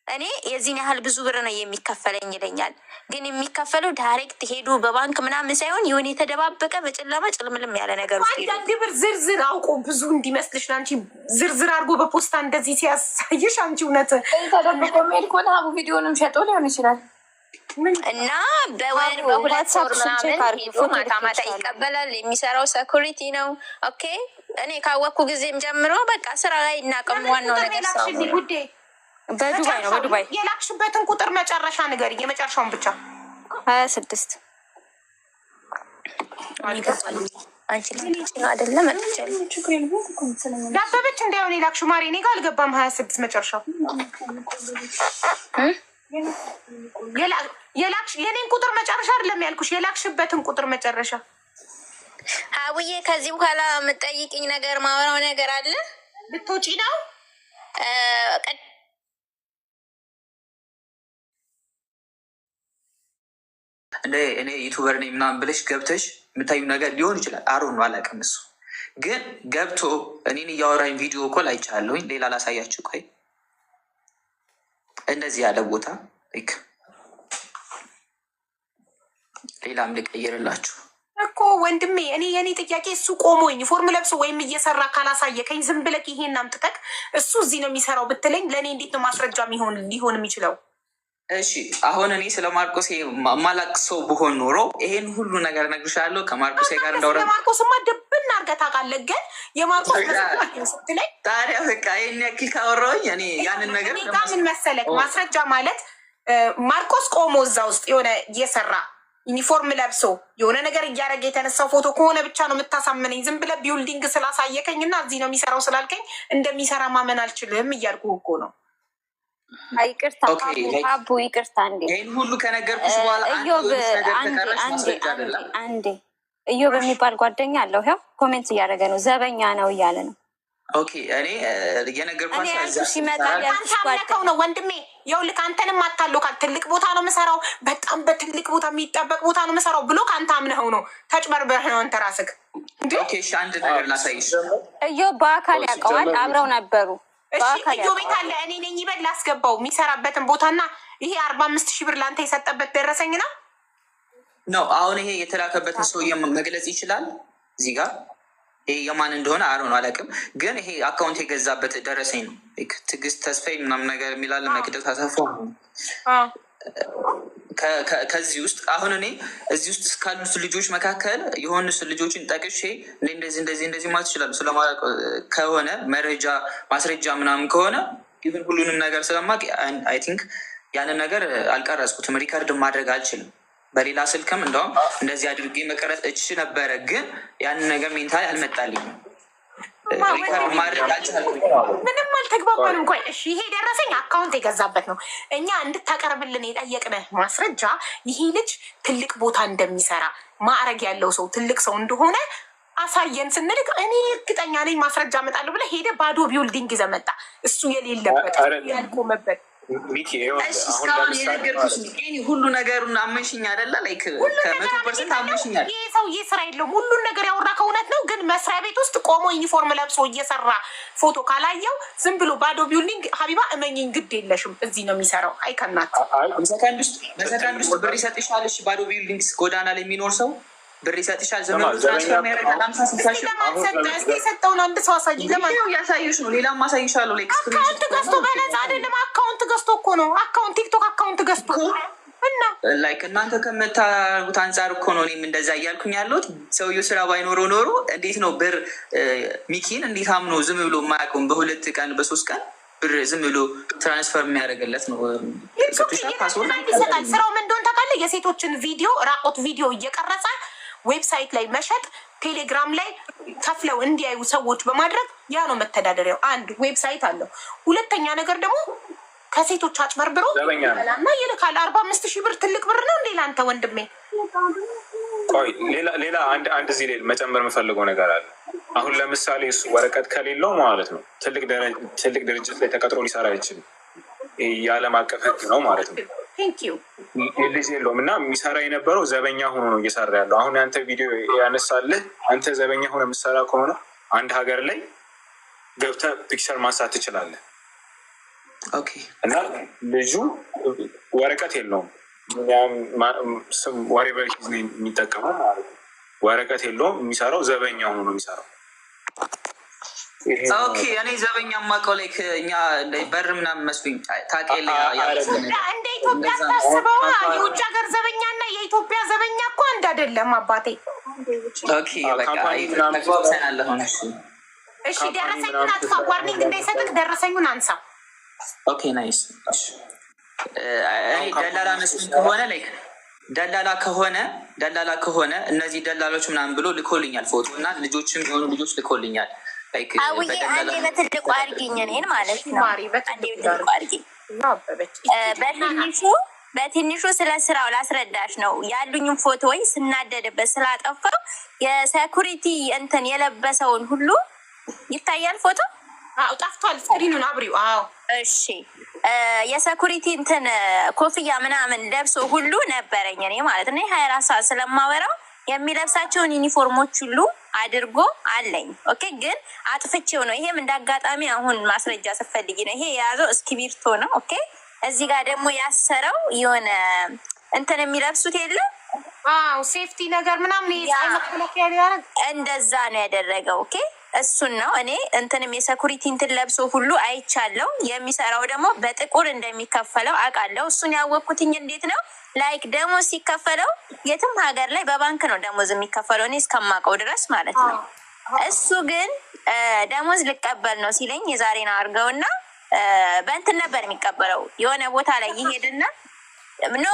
እኔ የዚህን ያህል ብዙ ብር ነው የሚከፈለኝ ይለኛል። ግን የሚከፈለው ዳይሬክት ሄዱ በባንክ ምናምን ሳይሆን የሆነ የተደባበቀ በጨለማ ጭልምልም ያለ ነገር ውስጥ ሄዱ። አንድ ብር ዝርዝር አውቆ ብዙ እንዲመስልሽ አንቺ ዝርዝር አድርጎ በፖስታ እንደዚህ ሲያሳይሽ አንቺ እውነት ተደብቆ ሜድ ከሆነ ሀቡ ቪዲዮንም ሸጦ ሊሆን ይችላል። እና በወር በሁለት ወር ምናምን ሄዶ ማታ ይቀበላል። የሚሰራው ሰኩሪቲ ነው። ኦኬ እኔ ካወቅኩ ጊዜም ጀምሮ በቃ ስራ ላይ እናቀሙ። ዋናው ነገር ሰው በዱባይ ነው። በዱባይ የላክሽበትን ቁጥር መጨረሻ ንገሪ፣ የመጨረሻውን ብቻ 26 አንቺ ነው አይደለም? ዳበበች እንዳይሆን የላክሽ ማሪ። እኔ ጋር አልገባም። 26 መጨረሻው የኔን ቁጥር መጨረሻ አይደለም ያልኩሽ፣ የላክሽበትን ቁጥር መጨረሻ። ሀቡዬ ከዚህ በኋላ የምጠይቅኝ ነገር ማወራው ነገር አለ። ብትወጪ ነው እኔ ዩቱበር ነኝ ምናምን ብለሽ ገብተሽ የምታዩ ነገር ሊሆን ይችላል። አሮን ነው አላውቅም። እሱ ግን ገብቶ እኔን እያወራኝ ቪዲዮ ኮል አይቻለሁኝ። ሌላ ላሳያችሁ። ቆይ እንደዚህ ያለ ቦታ ሌላም ልቀይርላችሁ እኮ ወንድሜ። እኔ የኔ ጥያቄ እሱ ቆሞ ዩኒፎርም ለብሶ ወይም እየሰራ ካላሳየከኝ ዝም ብለህ ይሄን አምጥተህ እሱ እዚህ ነው የሚሰራው ብትለኝ ለእኔ እንዴት ነው ማስረጃ ሊሆን የሚችለው? እሺ አሁን እኔ ስለ ማርቆሴ ማላቅ ሰው ብሆን ኖሮ ይሄን ሁሉ ነገር እነግርሻለሁ። ከማርቆሴ ጋር እንዳወራ ማርቆስማ ድብና አድርገህ ታውቃለህ። ግን የማርቆስ ስትለኝ ታዲያ በቃ ይህን ያክል ካወራሁኝ እኔ ያንን ነገር ምን መሰለህ ማስረጃ ማለት ማርቆስ ቆሞ እዛ ውስጥ የሆነ እየሰራ ዩኒፎርም ለብሶ የሆነ ነገር እያደረገ የተነሳው ፎቶ ከሆነ ብቻ ነው የምታሳምነኝ። ዝም ብለህ ቢውልዲንግ ስላሳየከኝ እና እዚህ ነው የሚሰራው ስላልከኝ እንደሚሰራ ማመን አልችልም እያልኩ እኮ ነው። ይቅርታ አቡ ይቅርታ። እንዴ ይህን ሁሉ ከነገርኩሽ በኋላ አንዴ እዮብ የሚባል ጓደኛ አለው። ያው ኮሜንት እያደረገ ነው፣ ዘበኛ ነው እያለ ነው። ኦኬ እኔ እየነገርኳቸው ሲመጣው ነው ወንድሜ። ይኸውልህ አንተንም አታሎካል። ትልቅ ቦታ ነው የምሰራው፣ በጣም በትልቅ ቦታ የሚጠበቅ ቦታ ነው የምሰራው ብሎ ከአንተ አምነኸው ነው። ተጭበርበርህ ነው አንተ ራስህ። አንድ ነገር ላሳይሽ። እዮብ በአካል ያውቀዋል፣ አብረው ነበሩ። እዮ ቤት አለ። እኔ ነኝ ይበል ላስገባው የሚሰራበትን ቦታና ይሄ 45,000 ብር ለአንተ የሰጠበት ደረሰኝ ነው ነው። አሁን ይሄ የተላከበትን ሰውዬ መግለጽ ይችላል እዚህ ጋር። ይሄ የማን እንደሆነ አሮን አላውቅም፣ ግን ይሄ አካውንት የገዛበት ደረሰኝ ነው። ትዕግስት ተስፋዬ ምናምን ነገር የሚላለ መቅደት አሰፋ። ከዚህ ውስጥ አሁን እኔ እዚህ ውስጥ እስካሉት ልጆች መካከል የሆኑ ልጆችን ጠቅሼ እንደዚህ ማለት ይችላሉ። ስለማላውቅ ከሆነ መረጃ ማስረጃ ምናምን ከሆነ ኢቭን ሁሉንም ነገር ስለማውቅ አይ ቲንክ ያንን ነገር አልቀረጽኩትም። ሪከርድ ማድረግ አልችልም። በሌላ ስልክም እንደውም እንደዚህ አድርጌ መቀረጽ እችል ነበረ፣ ግን ያንን ነገር ሜንታሊ አልመጣልኝም። ምንም አልተግባባንም። ቆይ እሺ፣ ይሄ ደረሰኝ አካውንት የገዛበት ነው። እኛ እንድታቀርብልን የጠየቅንህ ማስረጃ ይሄ ልጅ ትልቅ ቦታ እንደሚሰራ ማዕረግ ያለው ሰው ትልቅ ሰው እንደሆነ አሳየን ስንልክ እኔ እርግጠኛ ነኝ ማስረጃ እመጣለሁ ብለህ ሄደህ ባዶ ቢውልዲንግ ይዘህ መጣ። እሱ የሌለበት ያልቆመበት ሁሉ ነገሩን አመንሽኝ አይደለ? ላይክ ከ100% አመንሽኛል። ይህ ሰውዬ ስራ የለውም። ሁሉን ነገር ያወራ ከእውነት ነው። ግን መስሪያ ቤት ውስጥ ቆሞ ዩኒፎርም ለብሶ እየሰራ ፎቶ ካላየው ዝም ብሎ ባዶ ቢውልዲንግ ሀቢባ እመኝኝ፣ ግድ የለሽም እዚህ ነው የሚሰራው። አይከናት በሰከንድ ውስጥ ብር ይሰጥሻል። ባዶ ቢውልዲንግ ጎዳና ላይ የሚኖር ሰው ብር ይሰጥሻል። ዝም ብሎ ትራንስፈር የሚያደርጋል። 50 የሰጠውን አንድ ሰው አሳይ። ለማን ያሳዩሽ ነው? ሌላም አሳይሻለሁ። አካውንት ገዝቶ በነፃ አይደለም፣ አካውንት ገዝቶ እኮ ነው። አካውንት ቲክቶክ አካውንት ገዝቶ እና ላይክ እናንተ ከምታሩት አንጻር እኮ ነው እኔም እንደዛ እያልኩኝ ያለሁት። ሰውዬው ስራ ባይኖረው ኖሮ እንዴት ነው ብር ሚኪን እንዴት አምኖ ዝም ብሎ የማያውቀውም በ2 ቀን በ3 ቀን ብር ዝም ብሎ ትራንስፈር የሚያደርግለት ነው? ይሰጣል። ስራው ምን እንደሆነ ታውቃለህ? የሴቶችን ቪዲዮ ራቆት ቪዲዮ እየቀረጸ ዌብሳይት ላይ መሸጥ፣ ቴሌግራም ላይ ከፍለው እንዲያዩ ሰዎች በማድረግ ያ ነው መተዳደሪያው። አንድ ዌብሳይት አለው። ሁለተኛ ነገር ደግሞ ከሴቶች አጭበርብሮ እና ይልካል። 45,000 ብር ትልቅ ብር ነው እንዴ ለአንተ ወንድሜ? ቆይ ሌላ አንድ እዚህ ሌላ መጨመር የምፈልገው ነገር አለ። አሁን ለምሳሌ እሱ ወረቀት ከሌለው ማለት ነው ትልቅ ድርጅት ላይ ተቀጥሮ ሊሰራ አይችልም። የዓለም አቀፍ ሕግ ነው ማለት ነው። ልጅ የለውም እና የሚሰራ የነበረው ዘበኛ ሆኖ ነው እየሰራ ያለው። አሁን አንተ ቪዲዮ ያነሳልህ አንተ ዘበኛ ሆነ የምሰራ ከሆነ አንድ ሀገር ላይ ገብተህ ፒክቸር ማንሳት ትችላለህ። እና ልጁ ወረቀት የለውም፣ ወሬቨር የሚጠቀመው ማለት ነው። ወረቀት የለውም፣ የሚሰራው ዘበኛ ሆኖ ነው የሚሰራው። ኦኬ እኔ ዘበኛ የማውቀው ላይ እኛ በር ምናምን መስሉኝ ታውቂያለሽ። እንደ ኢትዮጵያ ታስበው የውጭ ሀገር ዘበኛ እና የኢትዮጵያ ዘበኛ እኮ አንድ አይደለም አባቴ። ኦኬ በቃ ተግባብተናል። አሁን እሺ ደረሰኙን አጥፋ፣ ዋርኒንግ እንዳይሰጥክ ደረሰኙን አንሳ። ኦኬ ናይስ። እኔ ደላላ መስሉኝ ከሆነ ላይክ ደላላ ከሆነ እነዚህ ደላሎች ምናምን ብሎ ልኮልኛል ፎቶ እና ልጆችም የሆኑ ልጆች ልኮልኛል። አውዬ አንዴ በትልቁ አድርጊኝ እኔን ማለት ነው። አንዴ በትልቁ አድርጊኝ። በትንሹ ስለ ስራው ላስረዳሽ ነው። ያሉኝም ፎቶዎች ስናደድበት ስላጠፋው የሴኩሪቲ እንትን የለበሰውን ሁሉ ይታያል። ፎቶ ጠፍቷል። ስክሪኑን አብሪው። አዎ እሺ። የሴኩሪቲ እንትን ኮፍያ ምናምን ለብሶ ሁሉ ነበረኝ እኔ ማለት ነው። 24 ሰዓት ስለማወራው የሚለብሳቸውን ዩኒፎርሞች ሁሉ አድርጎ አለኝ። ኦኬ ግን አጥፍቼው ነው። ይሄም እንዳጋጣሚ አሁን ማስረጃ ስፈልጊ ነው። ይሄ የያዘው እስክሪብቶ ነው። ኦኬ እዚህ ጋር ደግሞ ያሰረው የሆነ እንትን የሚለብሱት የለ ሴፍቲ ነገር ምናምን እንደዛ ነው ያደረገው። ኦኬ እሱን ነው እኔ እንትንም የሴኩሪቲ እንትን ለብሶ ሁሉ አይቻለው። የሚሰራው ደግሞ በጥቁር እንደሚከፈለው አውቃለሁ። እሱን ያወቅኩትኝ እንዴት ነው ላይክ ደሞዝ ሲከፈለው የትም ሀገር ላይ በባንክ ነው ደሞዝ የሚከፈለው እኔ እስከማውቀው ድረስ ማለት ነው። እሱ ግን ደሞዝ ልቀበል ነው ሲለኝ የዛሬን አድርገውና በእንትን ነበር የሚቀበለው። የሆነ ቦታ ላይ ይሄድና ኖ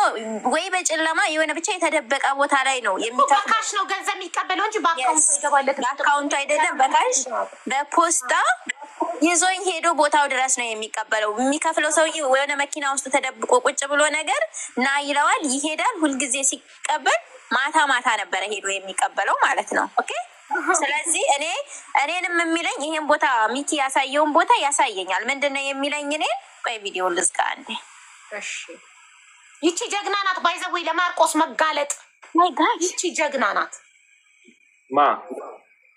ወይ በጨለማ የሆነ ብቻ የተደበቀ ቦታ ላይ ነው በካሽ ነው ገንዘብ የሚቀበለው እንጂ በአካውንት አይገባለት። በአካውንቱ አይደለም፣ በካሽ በፖስታ ይዞኝ ሄዶ ቦታው ድረስ ነው የሚቀበለው። የሚከፍለው ሰውዬ የሆነ መኪና ውስጥ ተደብቆ ቁጭ ብሎ ነገር ና ይለዋል፣ ይሄዳል። ሁልጊዜ ሲቀበል ማታ ማታ ነበረ ሄዶ የሚቀበለው ማለት ነው። ኦኬ። ስለዚህ እኔንም የሚለኝ ይሄን ቦታ ሚኪ ያሳየውን ቦታ ያሳየኛል። ምንድነው የሚለኝ? እኔ ቆይ ቪዲዮ ልዝጋ አንዴ። እሺ ይቺ ጀግና ናት። ባይዘዌ ለማርቆስ መጋለጥ ይቺ ጀግና ናት። ማ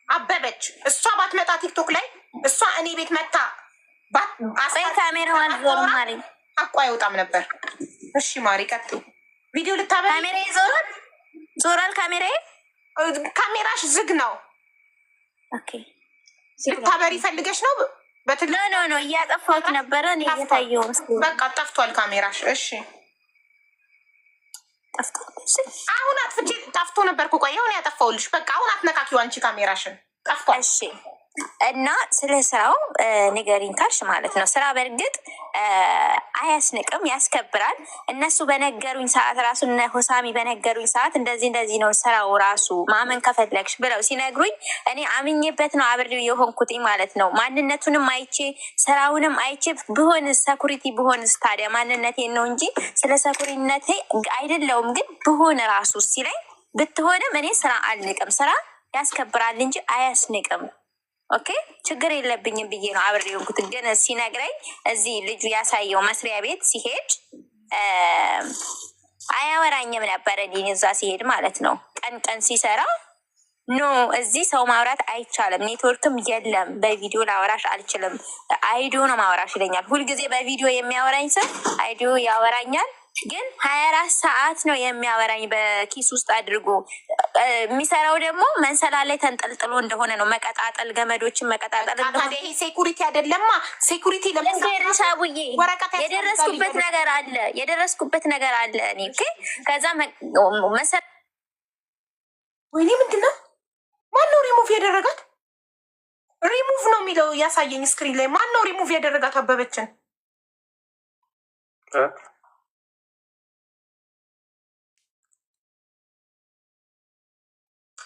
አበበች። እሷ ባትመጣ ቲክቶክ ላይ እሷ እኔ ቤት መታ ካሜራዋን ዞር ማሪ አቋ አይወጣም ነበር። እሺ ማሪ ቀጥይ። ቪዲዮ ልታበሪ ካሜራ ዞራል። ካሜራሽ ዝግ ነው። ኦኬ ልታበሪ ፈልገሽ ነው? ኖ እያጠፋሁት ነበረ እኔ እየታየው በቃ ጠፍቷል ካሜራሽ። እሺ አሁን አጥፍቼ ጠፍቶ ነበር እኮ ቆይ አሁን ያጠፋውልሽ። በቃ አሁን አትነካኪው አንቺ ካሜራሽን ጠፍቷል። እሺ እና ስለ ስራው ንገሪኝ ካልሽ ማለት ነው። ስራ በእርግጥ አያስንቅም፣ ያስከብራል። እነሱ በነገሩኝ ሰዓት ራሱ እነ ሆሳሚ በነገሩኝ ሰዓት እንደዚህ ነው ስራው ራሱ ማመን ከፈለግሽ ብለው ሲነግሩኝ እኔ አምኜበት ነው አብሬው የሆንኩትኝ ማለት ነው። ማንነቱንም አይቼ ስራውንም አይቼ ብሆንስ ሰኩሪቲ ብሆንስ ታዲያ ማንነቴን ነው እንጂ ስለ ሰኩሪነቴ አይደለውም። ግን ብሆን ራሱ ሲለኝ ብትሆንም እኔ ስራ አልንቅም። ስራ ያስከብራል እንጂ አያስንቅም። ኦኬ ችግር የለብኝም ብዬ ነው አብሬ የሆንኩት። ግን ሲነግረኝ እዚህ ልጁ ያሳየው መስሪያ ቤት ሲሄድ አያወራኝም ነበረ። እዛ ሲሄድ ማለት ነው ቀን ሲሰራ ኖ እዚህ ሰው ማውራት አይቻልም፣ ኔትወርክም የለም፣ በቪዲዮ ላወራሽ አልችልም፣ አይዲዮ ነው ማውራሽ ይለኛል። ሁልጊዜ በቪዲዮ የሚያወራኝ ሰው አይዲዮ ያወራኛል፣ ግን 24 ሰዓት ነው የሚያወራኝ በኪስ ውስጥ አድርጎ። የሚሰራው ደግሞ መንሰላ ላይ ተንጠልጥሎ እንደሆነ ነው። መቀጣጠል፣ ገመዶችን መቀጣጠል እንደሆነ። ይሄ ሴኩሪቲ አይደለማ። ሴኩሪቲ ለምሳሌ የደረስኩበት ነገር አለ እኔ ከዛ ወይኔ ምንድነው? ማነው ሪሙቭ ያደረጋት? ሪሙቭ ነው የሚለው ያሳየኝ ስክሪን ላይ። ማነው ሪሙቭ ያደረጋት አበበችን?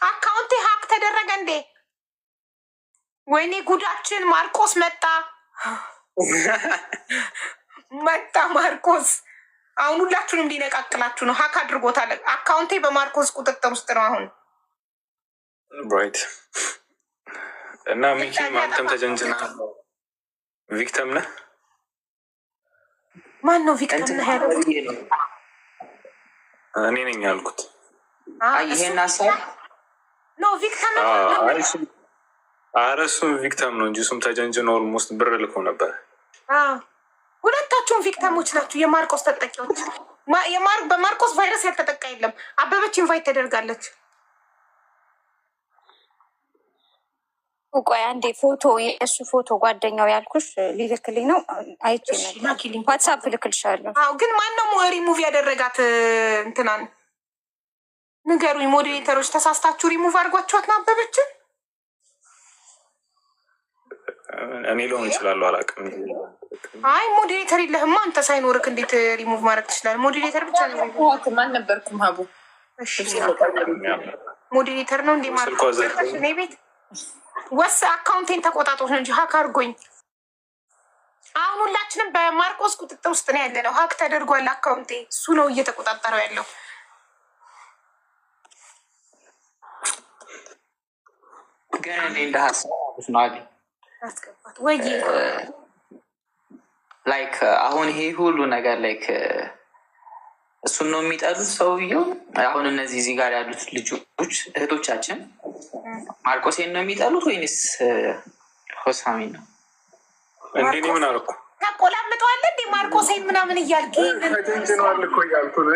አካውንቴ ሀክ ተደረገ እንዴ? ወይኔ ጉዳችን! ማርቆስ መጣ ማርቆስ። አሁን ሁላችሁንም ሊነቃቅላችሁ ነው። ሀክ አድርጎታል። አካውንቴ በማርቆስ ቁጥጥር ውስጥ ነው አሁን። ራይት እና ሚኪም አንተም ተጀንጅነሃል። ቪክተም ነህ? ማን ነው ቪክተም ነህ ያለው? እኔ ነኝ ያልኩት። ይሄን ሀሳብ ነው ቪክተም ነው። ኧረ እሱም ቪክተም ነው እንጂ እሱም ተጀንጅኖ ኦልሞስት ብር ልኮ ነበር። ሁለታችሁም ቪክተሞች ናችሁ፣ የማርቆስ ተጠቂዎች። በማርቆስ ቫይረስ ያልተጠቃ የለም። አበበች ኢንቫይት ተደርጋለች። ቆይ አንዴ ፎቶ የእሱ ፎቶ ጓደኛው ያልኩሽ ሊልክልኝ ነው። አይቼ ዋትሳፕ ልክልሻለሁ። ግን ማነው ሪሙቭ ያደረጋት? እንትናን ንገሩኝ ሞዴሬተሮች። ተሳስታችሁ ሪሙቭ አድርጓችኋት ነው አበበችን? እኔ ሊሆን ይችላሉ፣ አላውቅም። አይ ሞዴሬተር የለህማ አንተ። ሳይኖርክ እንዴት ሪሙቭ ማድረግ ትችላለህ? ሞዴሬተር ብቻ ነው። ማን ነበርኩም? ሀቡ ሞዴሬተር ነው እንዴ? ማርቆስ እኔ ቤት ወስ አካውንቴን ተቆጣጦች ነው እንጂ ሀክ አድርጎኝ። አሁን ሁላችንም በማርቆስ ቁጥጥር ውስጥ ነው ያለ ነው። ሀክ ተደርጓል አካውንቴ። እሱ ነው እየተቆጣጠረው ያለው። ግን እኔ እንደ ሀሳብ ነው አለ አስገባት ወይ ላይክ አሁን ይሄ ሁሉ ነገር ላይክ እሱን ነው የሚጠሉት ሰውየው። አሁን እነዚህ እዚህ ጋር ያሉት ልጆች እህቶቻችን ማርቆሴን ነው የሚጠሉት ወይንስ ሆሳሚ ነው? እንዴ ምን አልኩ? ተቆላምጠዋል እንዴ ማርቆሴን ምናምን እያልክ ተጀንጅነዋል እኮ እያልኩ ነው።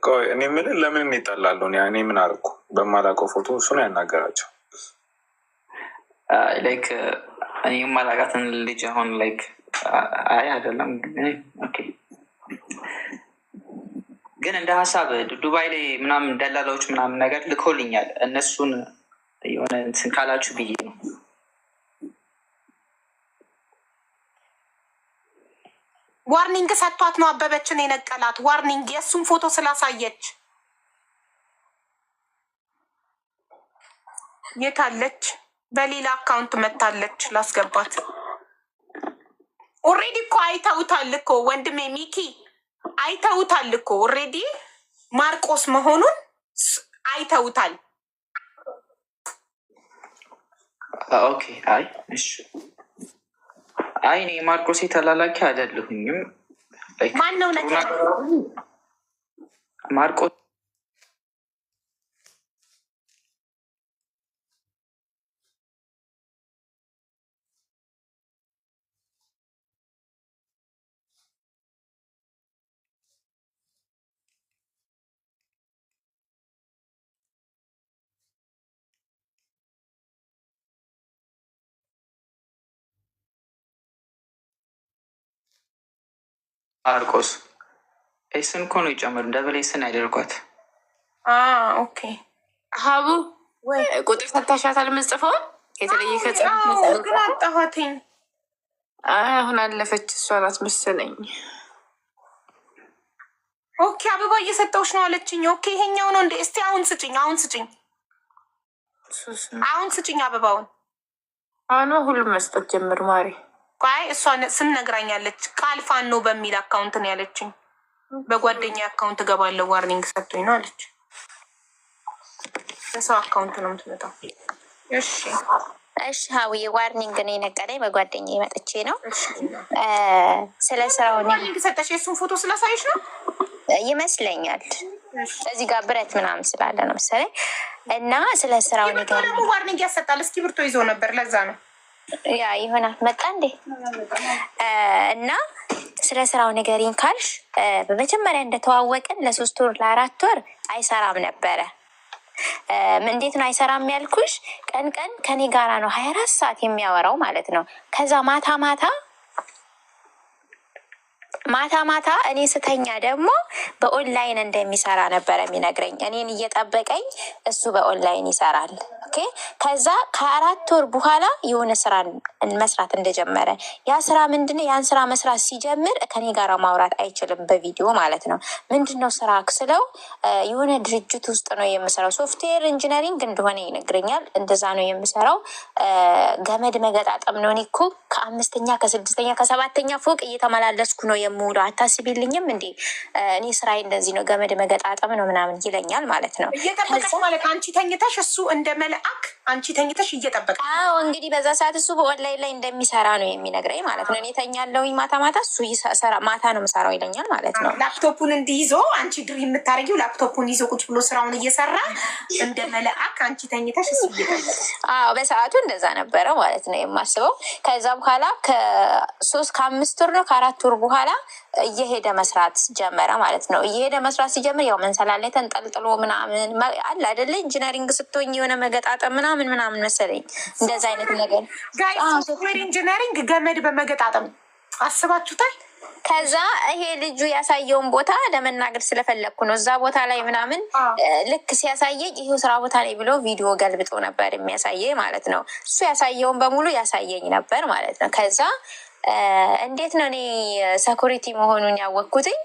ቆይ እኔ ምን ለምን እንጣላለሁ? እኔ ምን አልኩ? በማላውቀው ፎቶ እሱ ነው ያናገራቸው። ላይክ እኔ የማላውቃትን ልጅ አሁን ላይክ አይ አይደለም ኦኬ ግን እንደ ሀሳብ ዱባይ ላይ ምናምን ደላላዎች ምናምን ነገር ልኮልኛል። እነሱን የሆነ እንትን ካላችሁ ብዬ ነው። ዋርኒንግ ሰጥቷት ነው አበበችን የነቀላት። ዋርኒንግ የእሱን ፎቶ ስላሳየች። የታለች? በሌላ አካውንት መታለች። ላስገባት። ኦሬዲ እኮ አይተውታል እኮ ወንድሜ ሚኪ፣ አይተውታል እኮ ኦሬዲ ማርቆስ መሆኑን አይተውታል። ኦኬ። አይ እሺ፣ አይ እኔ ማርቆስ ተላላኪ አይደለሁኝም። ማን ነው ነገር ማርቆስ ማርቆስ ኤስን እኮ ነው የጨመሩ ደብል ኤስን ያደርጓት። ኦኬ ሀቡ ቁጥር ሰታሻታል። ምጽፈውን የተለየ ግን አጣኋትኝ። አሁን አለፈች። እሷ ናት መሰለኝ። ኦኬ አበባ እየሰጠውሽ ነው አለችኝ። ኦኬ ይሄኛው ነው እንዴ? እስቲ አሁን ስጭኝ፣ አሁን ስጭኝ፣ አሁን ስጭኝ አበባውን። አሁን ሁሉም መስጠት ጀምር ማሪ። ቆይ እሷ ስም ነግራኛለች። ቃል ፋኖ በሚል አካውንት ነው ያለችኝ። በጓደኛ አካውንት እገባለሁ ዋርኒንግ ሰጥቶኝ ነው አለች። በሰው አካውንት ነው የምትመጣው። እሺ እሺ ሀዊ ዋርኒንግ ነው የነገረኝ። በጓደኛ መጥቼ ነው። ስለ ስራው ዋርኒንግ ሰጠሽ? የእሱን ፎቶ ስላሳይሽ ነው ይመስለኛል። እዚህ ጋር ብረት ምናምን ስላለ ነው መሰለኝ። እና ስለ ስራው ነገር ደግሞ ዋርኒንግ ያሰጣል። እስኪ ብርቶ ይዞ ነበር፣ ለዛ ነው ያ ይሆናል። መጣ እንዴ? እና ስለ ስራው ንገሪኝ ካልሽ በመጀመሪያ እንደተዋወቅን ለ3 ወር ለ4 ወር አይሰራም ነበረ። እንዴት ነው አይሰራም ያልኩሽ? ቀን ቀን ከኔ ጋራ ነው 24 ሰዓት የሚያወራው ማለት ነው። ከዛ ማታ ማታ እኔ ስተኛ ደግሞ በኦንላይን እንደሚሰራ ነበረ የሚነግረኝ። እኔን እየጠበቀኝ እሱ በኦንላይን ይሰራል። ኦኬ። ከዛ ከ4 ወር በኋላ የሆነ ስራ መስራት እንደጀመረ፣ ያ ስራ ምንድነው? ያን ስራ መስራት ሲጀምር ከኔ ጋር ማውራት አይችልም በቪዲዮ ማለት ነው። ምንድነው ስራ ስለው የሆነ ድርጅት ውስጥ ነው የምሰራው፣ ሶፍትዌር ኢንጂነሪንግ እንደሆነ ይነግረኛል። እንደዛ ነው የምሰራው። ገመድ መገጣጠም ነው። እኔ እኮ ከ5ኛ ከ6ኛ ከ7ኛ ፎቅ እየተመላለስኩ ነው የምውለው። አታስቢልኝም እንዴ? እኔ ስራዬ እንደዚህ ነው፣ ገመድ መገጣጠም ነው ምናምን ይለኛል ማለት ነው። እየጠበቀሽ ማለት አንቺ ተኝተሽ እሱ እንደ መልአክ አንቺ ተኝተሽ እየጠበቀ። አዎ እንግዲህ በዛ ሰዓት እሱ በኦንላይን ላይ እንደሚሰራ ነው የሚነግረኝ ማለት ነው። እኔ ተኛለሁኝ ማታ እሱ ማታ ነው የምሰራው ይለኛል ማለት ነው። ላፕቶፑን እንዲይዞ አንቺ ድር የምታደርጊው ላፕቶፑን ይዞ ቁጭ ብሎ ስራውን እየሰራ እንደ መልአክ አንቺ ተኝተሽ እሱ እየጠበቀ። አዎ በሰዓቱ እንደዛ ነበረ ማለት ነው የማስበው። ከዛ በኋላ ከ3 ከ5 ወር ነው ከ4 ወር በኋላ እየሄደ መስራት ጀመረ ማለት ነው። እየሄደ መስራት ሲጀምር ያው መንሰላል ላይ ተንጠልጥሎ ምናምን አለ አይደለ? ኢንጂነሪንግ ስትሆኝ የሆነ መገጣጠም ምናምን መሰለኝ እንደዛ አይነት ነገር። ሶፍትዌር ኢንጂነሪንግ ገመድ በመገጣጠም አስባችሁታል? ከዛ ይሄ ልጁ ያሳየውን ቦታ ለመናገር ስለፈለግኩ ነው። እዛ ቦታ ላይ ምናምን ልክ ሲያሳየኝ ይሄው ስራ ቦታ ላይ ብሎ ቪዲዮ ገልብጦ ነበር የሚያሳየኝ ማለት ነው። እሱ ያሳየውን በሙሉ ያሳየኝ ነበር ማለት ነው። ከዛ እንዴት ነው እኔ ሰኩሪቲ መሆኑን ያወቅኩትኝ?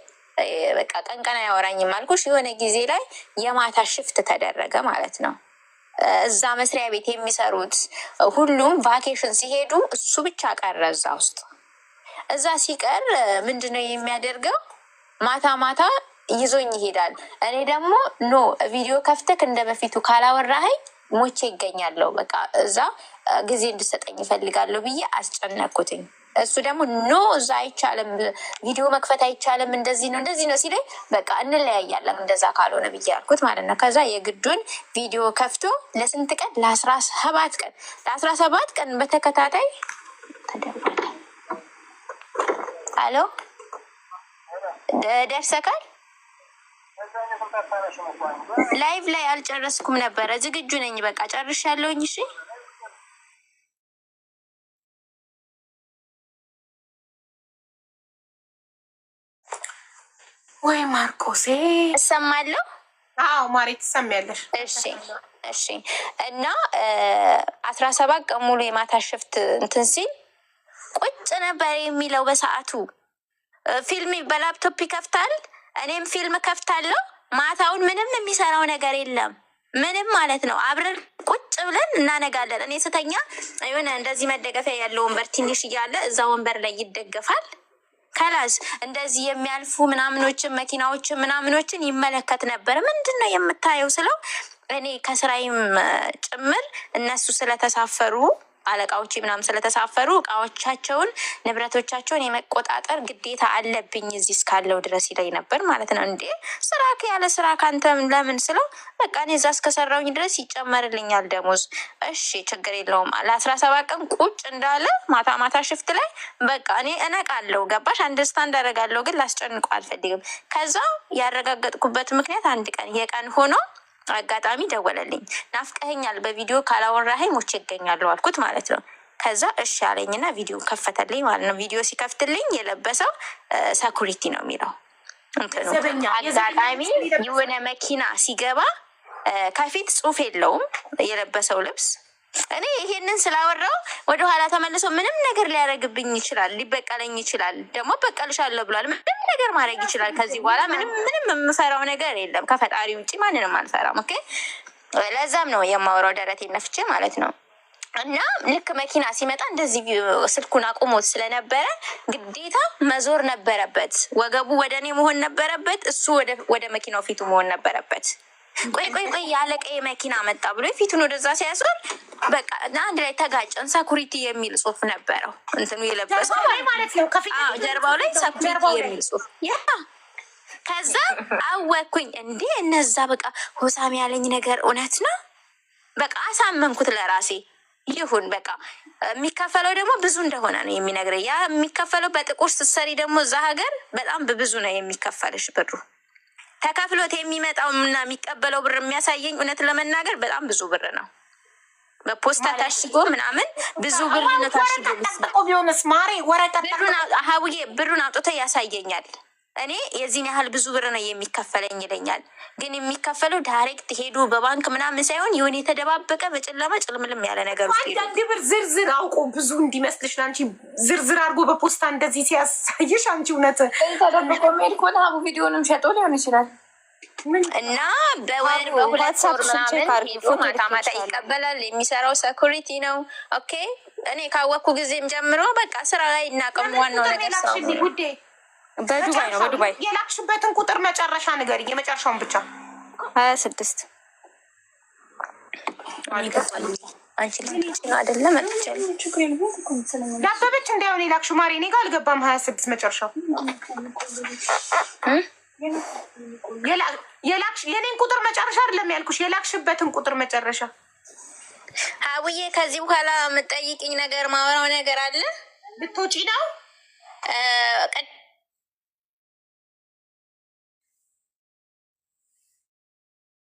በቃ ቀን አያወራኝም አልኩሽ። የሆነ ጊዜ ላይ የማታ ሽፍት ተደረገ ማለት ነው። እዛ መስሪያ ቤት የሚሰሩት ሁሉም ቫኬሽን ሲሄዱ እሱ ብቻ ቀረ እዛ ውስጥ። እዛ ሲቀር ምንድነው የሚያደርገው? ማታ ይዞኝ ይሄዳል። እኔ ደግሞ ኖ ቪዲዮ ከፍተክ እንደ በፊቱ ካላወራኸኝ ሞቼ ይገኛለሁ፣ በቃ እዛ ጊዜ እንድሰጠኝ ይፈልጋለሁ ብዬ አስጨነኩትኝ። እሱ ደግሞ ኖ እዛ አይቻልም፣ ቪዲዮ መክፈት አይቻልም፣ እንደዚህ ነው ሲለኝ በቃ እንለያያለን እንደዛ ካልሆነ ብዬ ያልኩት ማለት ነው። ከዛ የግዱን ቪዲዮ ከፍቶ ለስንት ቀን? ለ17 ቀን በተከታታይ ተደርጓል። አሎ ደርሰካል? ላይቭ ላይ አልጨረስኩም ነበረ፣ ዝግጁ ነኝ። በቃ ጨርሻለሁኝ። እሺ ወይ ማርቆሴ እሰማለሁ። አዎ ማሬ ትሰሚያለሽ? እሺ እና 17 ቀን ሙሉ የማታ ሽፍት እንትን ሲል ቁጭ ነበር የሚለው። በሰዓቱ ፊልም በላፕቶፕ ይከፍታል፣ እኔም ፊልም ከፍታለሁ። ማታውን ምንም የሚሰራው ነገር የለም፣ ምንም ማለት ነው። አብረን ቁጭ ብለን እናነጋለን። እኔ ስተኛ የሆነ እንደዚህ መደገፊያ ያለው ወንበር ትንሽ እያለ እዛ ወንበር ላይ ይደገፋል። ከላስ እንደዚህ የሚያልፉ ምናምኖችን መኪናዎችን ምናምኖችን ይመለከት ነበር። ምንድን ነው የምታየው ስለው እኔ ከስራዬም ጭምር እነሱ ስለተሳፈሩ አለቃዎች ምናምን ስለተሳፈሩ እቃዎቻቸውን ንብረቶቻቸውን የመቆጣጠር ግዴታ አለብኝ እዚህ እስካለው ድረስ ይለኝ ነበር ማለት ነው። እንዴ ስራ ያለ ስራ ካንተ ለምን ስለው በቃ እኔ እዛ እስከሰራውኝ ድረስ ይጨመርልኛል ደሞዝ። እሺ ችግር የለውም። ለ17 ቀን ቁጭ እንዳለ ማታ ማታ ሽፍት ላይ በቃ እኔ እነቃለሁ። ገባሽ? አንደርስታንድ አደርጋለሁ፣ ግን ላስጨንቀው አልፈልግም። ከዛ ያረጋገጥኩበት ምክንያት አንድ ቀን የቀን ሆኖ አጋጣሚ ደወለልኝ። ናፍቀኸኛል፣ በቪዲዮ ካላወራኸኝ ሞቼ ይገኛለሁ አልኩት ማለት ነው። ከዛ እሺ አለኝና ቪዲዮ ከፈተልኝ ማለት ነው። ቪዲዮ ሲከፍትልኝ የለበሰው ሰኩሪቲ ነው የሚለው እንትኑ። አጋጣሚ የሆነ መኪና ሲገባ ከፊት ጽሑፍ የለውም የለበሰው ልብስ። እኔ ይሄንን ስላወራው ወደኋላ ተመልሶ ምንም ነገር ሊያደርግብኝ ይችላል፣ ሊበቀለኝ ይችላል። ደግሞ በቀልሻለሁ ብሏል። ምንም ነገር ማድረግ ይችላል። ከዚህ በኋላ ምንም የምፈራው ነገር የለም። ከፈጣሪ ውጭ ማንንም አልፈራም። ኦኬ፣ ለዛም ነው የማወራው ደረቴን ነፍቼ ማለት ነው። እና ልክ መኪና ሲመጣ እንደዚህ ስልኩን አቁሞት ስለነበረ ግዴታ መዞር ነበረበት። ወገቡ ወደ እኔ መሆን ነበረበት፣ እሱ ወደ መኪናው ፊቱ መሆን ነበረበት። ቆይ ያለቀ መኪና መጣ ብሎ ፊቱን ወደዛ ሲያዞር በቃ አንድ ላይ ተጋጨን። ሰኩሪቲ የሚል ጽሑፍ ነበረው እንትኑ የለበሰው ማለት ነው። ጀርባው ላይ ሰኩሪቲ የሚል ጽሑፍ ከዛ አወኩኝ። እንዴ እነዛ በቃ ሆሳም ያለኝ ነገር እውነት ነው። በቃ አሳመንኩት ለራሴ። ይሁን በቃ የሚከፈለው ደግሞ ብዙ እንደሆነ ነው የሚነግረኝ። ያ የሚከፈለው በጥቁር ስትሰሪ ደግሞ እዛ ሀገር በጣም ብዙ ነው የሚከፈልሽ ብሩ። ተከፍሎት የሚመጣው እና የሚቀበለው ብር የሚያሳየኝ እውነት ለመናገር በጣም ብዙ ብር ነው። በፖስታ ታሽጎ ምናምን ብዙ ብር ነው ታሽጎ ቢሆንስ ማሬ ወረቀት ሀውዬ ብሩን አውጥቶ ያሳየኛል። እኔ የዚህን ያህል ብዙ ብር ነው የሚከፈለኝ ይለኛል። ግን የሚከፈለው ዳይሬክት ሄዱ በባንክ ምናምን ሳይሆን የሆነ የተደባበቀ በጨለማ ጭልምልም ያለ ነገር ውስጥ ሄዱ። አንድ ብር ዝርዝር አውቆ ብዙ እንዲመስልሽ አንቺ ዝርዝር አድርጎ በፖስታ እንደዚህ ሲያሳይሽ አንቺ እውነት ተደብቆ ሜድ ከሆነ ሀቡ ቪዲዮንም ሸጦ ሊሆን ይችላል። እና በወር በሁለት ወር ምናምን ሄዶ ማታ ማታ ይቀበላል። የሚሰራው ሰኩሪቲ ነው። ኦኬ እኔ ካወቅኩ ጊዜም ጀምሮ በቃ ስራ ላይ እናቀሙ። ዋናው ነገር ሰው በዱባይ ነው። በዱባይ የላክሽበትን ቁጥር መጨረሻ ነገር የመጨረሻውን ብቻ 26 አንቺ ልጅ ነው አይደለም? ዳበበች እንዳይሆን የላክሽው ማሪ እኔ ጋር አልገባም። 26 መጨረሻው የኔን ቁጥር መጨረሻ አይደለም ያልኩሽ፣ የላክሽበትን ቁጥር መጨረሻ። ሀቡዬ ከዚህ በኋላ የምጠይቅኝ ነገር ማወራው ነገር አለ። ልትወጪ ነው?